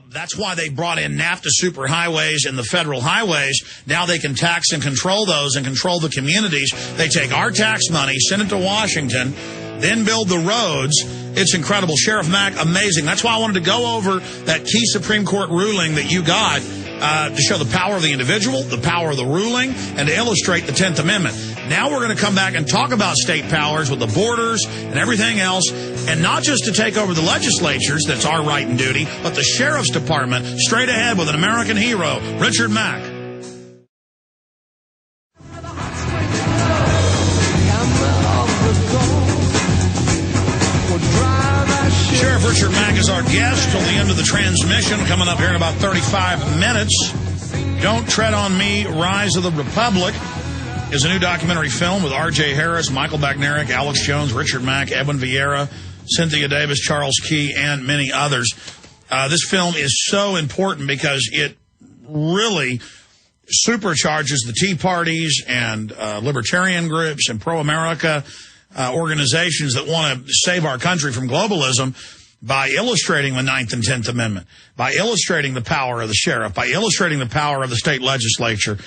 That's why they brought in NAFTA superhighways and the federal highways. Now they can tax and control those and control the communities. They take our tax money, send it to Washington, then build the roads. It's incredible. Sheriff Mack, amazing. That's why I wanted to go over that key Supreme Court ruling that you got to show the power of the individual, the power of the ruling, and to illustrate the 10th Amendment. Now we're going to come back and talk about state powers with the borders and everything else, and not just to take over the legislatures, that's our right and duty, but the Sheriff's Department, straight ahead with an American hero, Richard Mack. Sheriff Richard Mack is our guest till the end of the transmission, coming up here in about 35 minutes. Don't Tread on Me, Rise of the Republic is a new documentary film with R.J. Harris, Michael Bagnerick, Alex Jones, Richard Mack, Edwin Vieira, Cynthia Davis, Charles Key, and many others. This film is so important because it really supercharges the Tea Parties and libertarian groups and pro-America organizations that want to save our country from globalism by illustrating the 9th and 10th Amendment, by illustrating the power of the sheriff, by illustrating the power of the state legislature,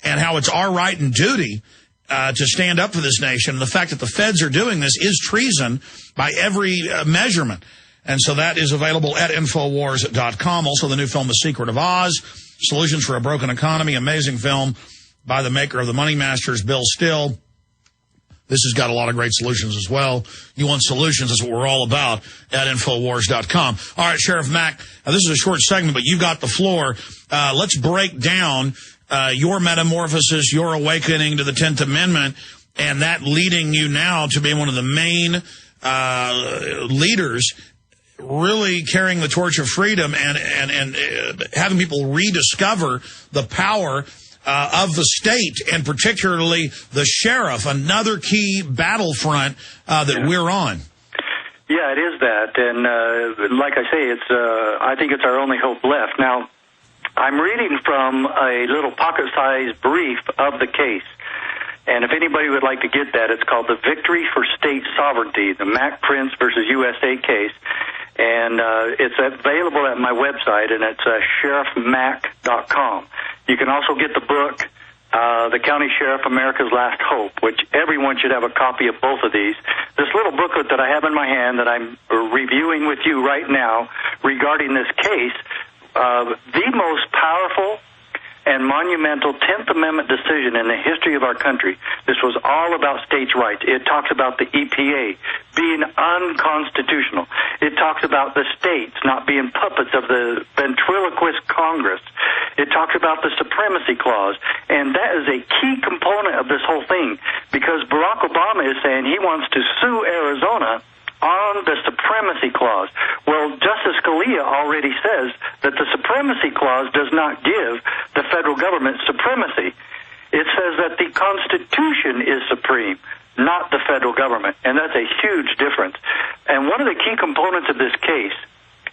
and how it's our right and duty to stand up for this nation. The fact that the feds are doing this is treason by every measurement. And so that is available at Infowars.com. Also, the new film, The Secret of Oz, Solutions for a Broken Economy, amazing film by the maker of The Money Masters, Bill Still. This has got a lot of great solutions as well. You want solutions, that's what we're all about at Infowars.com. All right, Sheriff Mack, this is a short segment, but you got the floor. Let's break down your metamorphosis, your awakening to the 10th Amendment, and that leading you now to be one of the main leaders really carrying the torch of freedom and having people rediscover the power of the state, and particularly the sheriff, another key battlefront that we're on. Yeah, it is that. And like I say, I think it's our only hope left. Now, I'm reading from a little pocket-sized brief of the case. And if anybody would like to get that, it's called The Victory for State Sovereignty, the Mack Prince versus USA case. And it's available at my website, and it's sheriffmack.com. You can also get the book, The County Sheriff, America's Last Hope, which everyone should have a copy of both of these. This little booklet that I have in my hand that I'm reviewing with you right now regarding this case, the most powerful and monumental 10th Amendment decision in the history of our country. This was all about states' rights. It talks about the EPA being unconstitutional. It talks about the states not being puppets of the ventriloquist Congress. It talks about the Supremacy Clause. And that is a key component of this whole thing, because Barack Obama is saying he wants to sue Arizona on the Supremacy Clause. Well, Justice Scalia already says that the Supremacy Clause does not give the federal government supremacy. It says that the Constitution is supreme, not the federal government, and that's a huge difference. And one of the key components of this case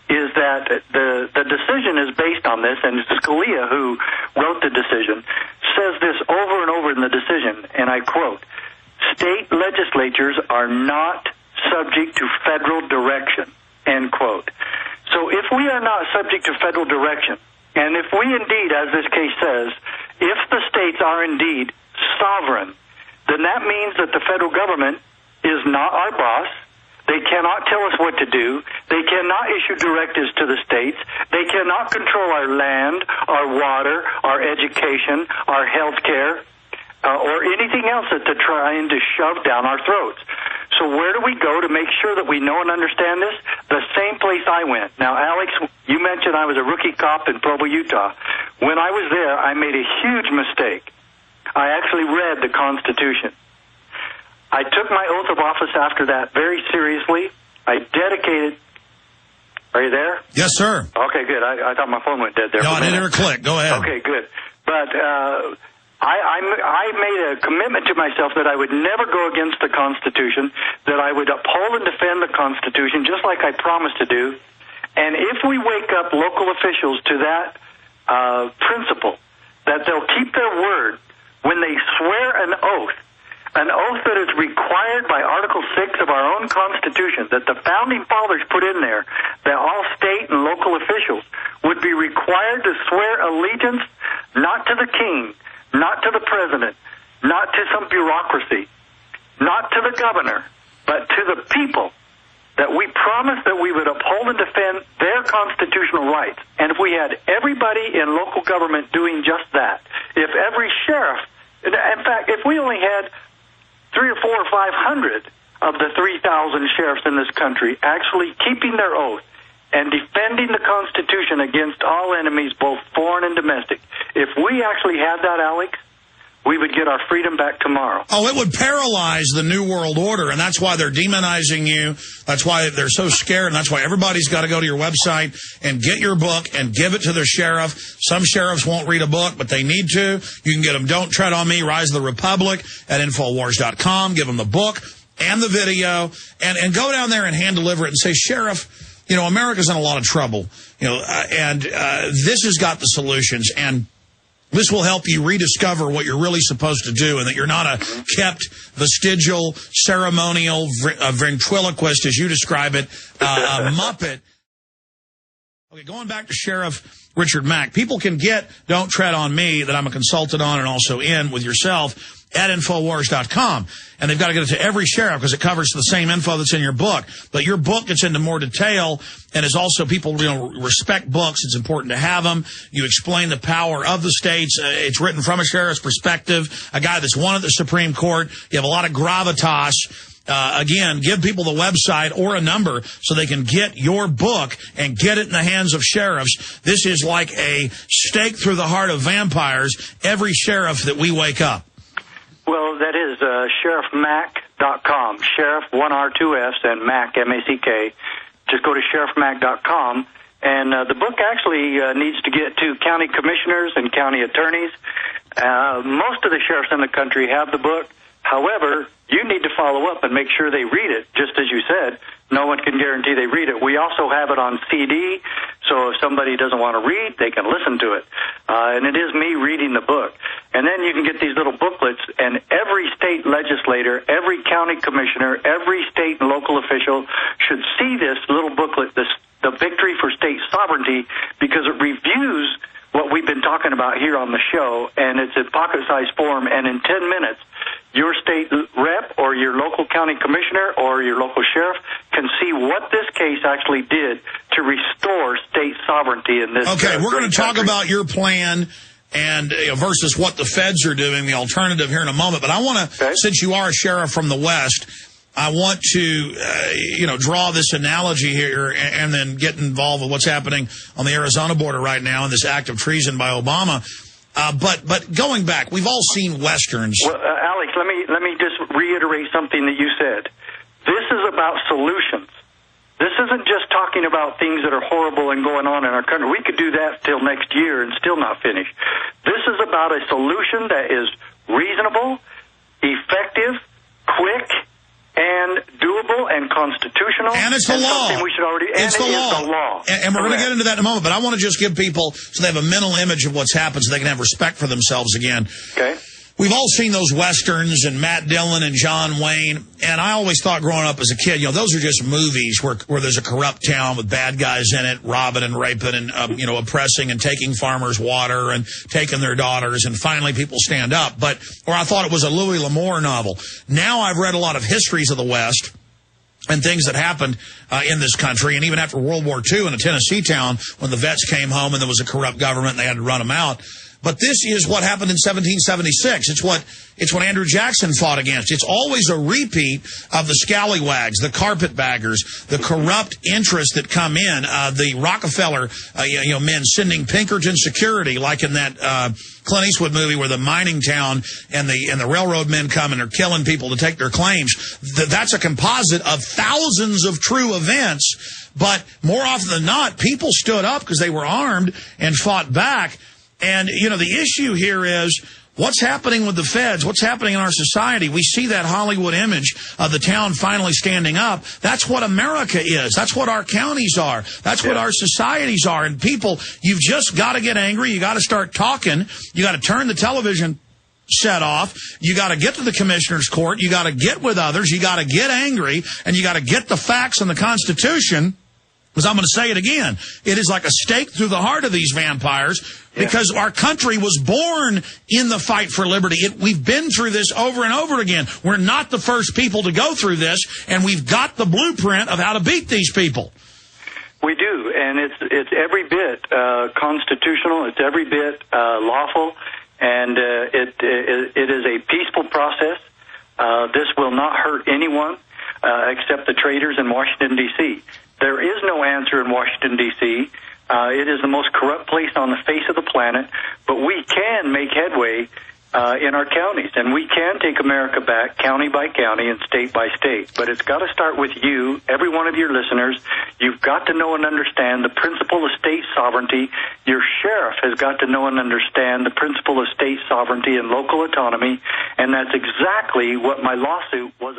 is that the decision is based on this, and Scalia, who wrote the decision, says this over and over in the decision, and I quote, "State legislatures are not subject to federal direction," end quote. So if we are not subject to federal direction, and if we indeed, as this case says, if the states are indeed sovereign, then that means that the federal government is not our boss. They cannot tell us what to do. They cannot issue directives to the states. They cannot control our land, our water, our education, our health care, or anything else that they're trying to shove down our throats. So where do we go to make sure that we know and understand this? The same place I went. Now, Alex, you mentioned I was a rookie cop in Provo, Utah. When I was there, I made a huge mistake. I actually read the Constitution. I took my oath of office after that very seriously. I dedicated... Are you there? Yes, sir. Okay, good. I thought my phone went dead there. No, I didn't hear a click. Go ahead. Okay, good. But... I made a commitment to myself that I would never go against the Constitution, that I would uphold and defend the Constitution just like I promised to do. And if we wake up local officials to that principle, that they'll keep their word when they swear an oath that is required by Article 6 of our own Constitution, that the Founding Fathers put in there, that all state and local local officials would be required to swear allegiance not to the king, not to the president, not to some bureaucracy, not to the governor, but to the people, that we promised that we would uphold and defend their constitutional rights. And if we had everybody in local government doing just that, if every sheriff, in fact, if we only had 300 or 400 or 500 of the 3,000 sheriffs in this country actually keeping their oath and defending the Constitution against all enemies, both foreign and domestic, if we actually had that, Alex, we would get our freedom back tomorrow. Oh, it would paralyze the New World Order, and that's why they're demonizing you. That's why they're so scared, and that's why everybody's got to go to your website and get your book and give it to their sheriff. Some sheriffs won't read a book, but they need to. You can get them Don't Tread on Me, Rise of the Republic at Infowars.com. Give them the book and the video, and go down there and hand deliver it and say, Sheriff, you know, America's in a lot of trouble, you know, and this has got the solutions, and this will help you rediscover what you're really supposed to do, and that you're not a kept, vestigial, ceremonial ventriloquist, as you describe it, a muppet. Okay, going back to Sheriff Richard Mack, people can get Don't Tread on Me, that I'm a consultant on and also in with yourself, at Infowars.com. And they've got to get it to every sheriff because it covers the same info that's in your book. But your book gets into more detail and is also, people, you know, respect books. It's important to have them. You explain the power of the states. It's written from a sheriff's perspective, a guy that's won at the Supreme Court. You have a lot of gravitas. Again, give people the website or a number so they can get your book and get it in the hands of sheriffs. This is like a stake through the heart of vampires, every sheriff that we wake up. Well, that is sheriffmack.com. Sheriff, 1R, 2S, and Mack, M-A-C-K. Just go to sheriffmack.com. And the book actually needs to get to county commissioners and county attorneys. Most of the sheriffs in the country have the book. However, you need to follow up and make sure they read it. Just as you said, no one can guarantee they read it. We also have it on CD, so if somebody doesn't want to read, they can listen to it. And it is me reading the book. And then you can get these little booklets, and every state legislator, every county commissioner, every state and local official should see this little booklet, the Victory for State Sovereignty, because it reviews what we've been talking about here on the show, and it's in pocket-sized form, and in 10 minutes, your state rep or your local county commissioner or your local sheriff can see what this case actually did to restore state sovereignty in this Okay, we're going to talk country about your plan and versus what the feds are doing, the alternative, here in a moment. But I want to, since you are a sheriff from the West, I want to, draw this analogy here and then get involved with what's happening on the Arizona border right now and this act of treason by Obama. But going back, we've all seen Westerns. Well, Alex, let me just reiterate something that you said. This is about solutions. This isn't just talking about things that are horrible and going on in our country. We could do that till next year and still not finish. This is about a solution that is reasonable, effective, quick, and doable and constitutional. And it's the law. We should already, it's the law. And we're going to get into that in a moment, but I want to just give people so they have a mental image of what's happened so they can have respect for themselves again. Okay. We've all seen those Westerns and Matt Dillon and John Wayne, and I always thought growing up as a kid, those are just movies where there's a corrupt town with bad guys in it, robbing and raping and, oppressing and taking farmers' water and taking their daughters, and finally people stand up. Or I thought it was a Louis L'Amour novel. Now I've read a lot of histories of the West and things that happened in this country, and even after World War II in a Tennessee town when the vets came home and there was a corrupt government and they had to run them out. But this is what happened in 1776. It's what Andrew Jackson fought against. It's always a repeat of the scallywags, the carpetbaggers, the corrupt interests that come in, the Rockefeller men sending Pinkerton security, like in that Clint Eastwood movie where the mining town and the railroad men come and are killing people to take their claims. That's a composite of thousands of true events. But more often than not, people stood up because they were armed and fought back. And, the issue here is what's happening with the feds, what's happening in our society. We see that Hollywood image of the town finally standing up. That's what America is. That's what our counties are. That's what our societies are. And people, you've just got to get angry. You got to start talking. You got to turn the television set off. You got to get to the commissioner's court. You got to get with others. You got to get angry. And you got to get the facts and the Constitution Because I'm going to say it again. It is like a stake through the heart of these vampires because our country was born in the fight for liberty. We've been through this over and over again. We're not the first people to go through this, and we've got the blueprint of how to beat these people. We do, and it's every bit constitutional. It's every bit lawful, and it is a peaceful process. This will not hurt anyone except the traitors in Washington, D.C. There is no answer in Washington, D.C. It is the most corrupt place on the face of the planet, but we can make headway in our counties, and we can take America back county by county and state by state. But it's got to start with you, every one of your listeners. You've got to know and understand the principle of state sovereignty. Your sheriff has got to know and understand the principle of state sovereignty and local autonomy, and that's exactly what my lawsuit was.